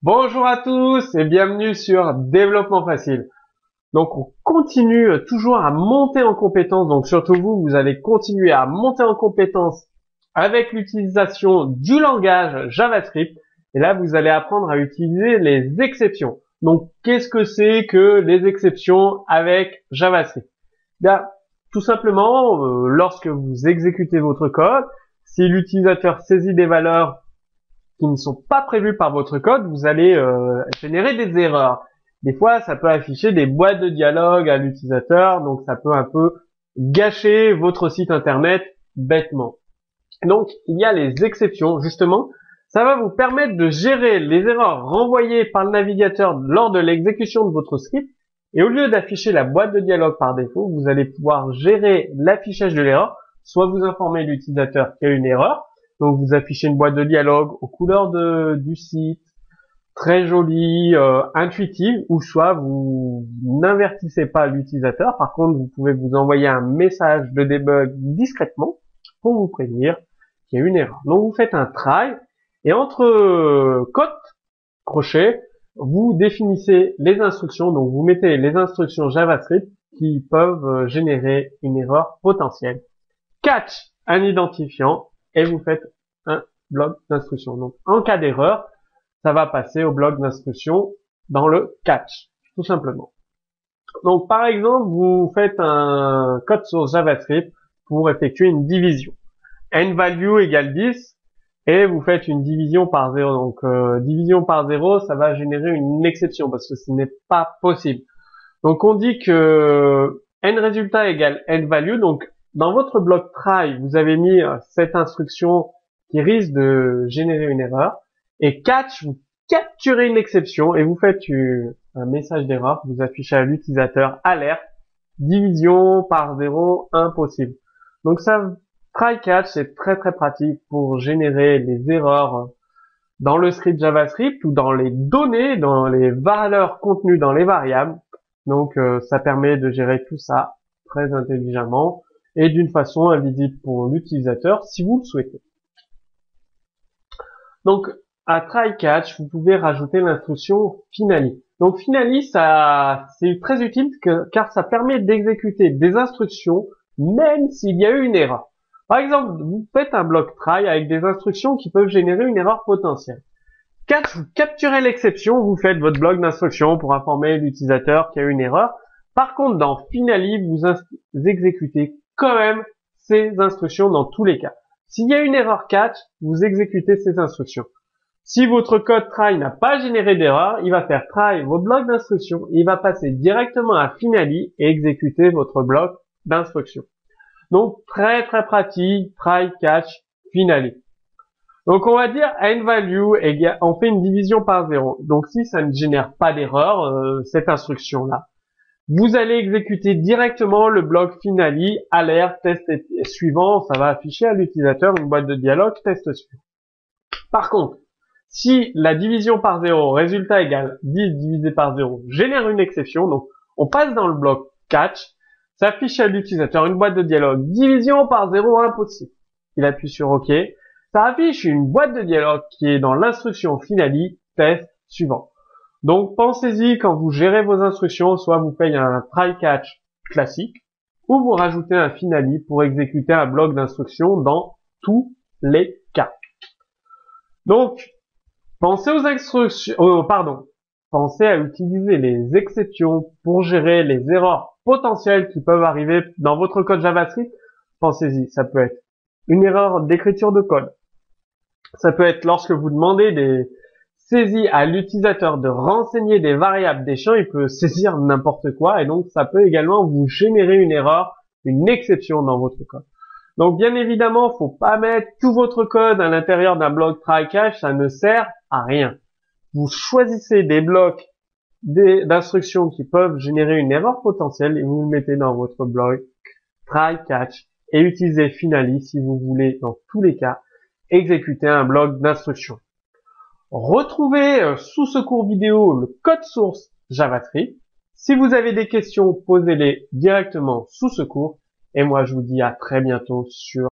Bonjour à tous et bienvenue sur Développement Facile. Donc on continue toujours à monter en compétences, donc surtout vous allez continuer à monter en compétences avec l'utilisation du langage JavaScript. Et là, vous allez apprendre à utiliser les exceptions. Donc qu'est-ce que c'est que les exceptions avec JavaScript? Bien, tout simplement, lorsque vous exécutez votre code, si l'utilisateur saisit des valeurs qui ne sont pas prévus par votre code, vous allez générer des erreurs. Des fois, ça peut afficher des boîtes de dialogue à l'utilisateur, donc ça peut un peu gâcher votre site internet bêtement. Donc, il y a les exceptions, justement. Ça va vous permettre de gérer les erreurs renvoyées par le navigateur lors de l'exécution de votre script. Et au lieu d'afficher la boîte de dialogue par défaut, vous allez pouvoir gérer l'affichage de l'erreur, soit vous informer l'utilisateur qu'il y a une erreur, donc vous affichez une boîte de dialogue aux couleurs du site, très jolie, intuitive, ou soit vous n'invertissez pas l'utilisateur. Par contre, vous pouvez vous envoyer un message de debug discrètement pour vous prévenir qu'il y a une erreur. Donc vous faites un try et entre cotes crochet, vous définissez les instructions. Donc vous mettez les instructions JavaScript qui peuvent générer une erreur potentielle. Catch un identifiant et vous faites un bloc d'instruction. Donc, en cas d'erreur, ça va passer au bloc d'instruction dans le catch, tout simplement. Donc, par exemple, vous faites un code source JavaScript pour effectuer une division. nValue égale 10 et vous faites une division par 0. Donc, division par 0, ça va générer une exception parce que ce n'est pas possible. Donc, on dit que nRésultat égale nValue. Donc, dans votre bloc try, vous avez mis cette instruction qui risque de générer une erreur. Et catch, vous capturez une exception et vous faites un message d'erreur. Vous affichez à l'utilisateur alerte, division par 0, impossible. Donc ça, try catch, c'est très très pratique pour générer les erreurs dans le script JavaScript ou dans les données, dans les valeurs contenues dans les variables. Donc ça permet de gérer tout ça très intelligemment et d'une façon invisible pour l'utilisateur si vous le souhaitez. Donc à try catch, vous pouvez rajouter l'instruction finally. Donc finally, ça c'est très utile car ça permet d'exécuter des instructions même s'il y a eu une erreur. Par exemple, vous faites un bloc try avec des instructions qui peuvent générer une erreur potentielle. Catch, vous capturez l'exception, vous faites votre bloc d'instructions pour informer l'utilisateur qu'il y a eu une erreur. Par contre, dans finally, vous exécutez quand même ces instructions dans tous les cas. S'il y a une erreur catch, vous exécutez ces instructions. Si votre code try n'a pas généré d'erreur, il va faire try vos blocs d'instructions, il va passer directement à finally et exécuter votre bloc d'instructions. Donc très très pratique, try, catch, finally. Donc on va dire nValue égale, on fait une division par 0. Donc si ça ne génère pas d'erreur, cette instruction-là, vous allez exécuter directement le bloc finally, alerte, test suivant, ça va afficher à l'utilisateur une boîte de dialogue, test suivant. Par contre, si la division par 0, résultat égale 10 divisé par 0, génère une exception, donc on passe dans le bloc catch, ça affiche à l'utilisateur une boîte de dialogue, division par 0, impossible. Il appuie sur OK. Ça affiche une boîte de dialogue qui est dans l'instruction finally, test suivant. Donc pensez-y quand vous gérez vos instructions, soit vous faites un try catch classique, ou vous rajoutez un finally pour exécuter un bloc d'instructions dans tous les cas. Donc, pensez aux instructions, pensez à utiliser les exceptions pour gérer les erreurs potentielles qui peuvent arriver dans votre code JavaScript. Pensez-y, ça peut être une erreur d'écriture de code. Ça peut être lorsque vous demandez des saisies à l'utilisateur de renseigner des variables des champs, il peut saisir n'importe quoi et donc ça peut également vous générer une erreur, une exception dans votre code. Donc bien évidemment, faut pas mettre tout votre code à l'intérieur d'un bloc try catch, ça ne sert à rien. Vous choisissez des blocs d'instructions qui peuvent générer une erreur potentielle et vous le mettez dans votre bloc try catch et utilisez finally si vous voulez dans tous les cas exécuter un bloc d'instructions. Retrouvez sous ce cours vidéo le code source JavaScript. Si vous avez des questions, posez-les directement sous ce cours. Et moi, je vous dis à très bientôt sur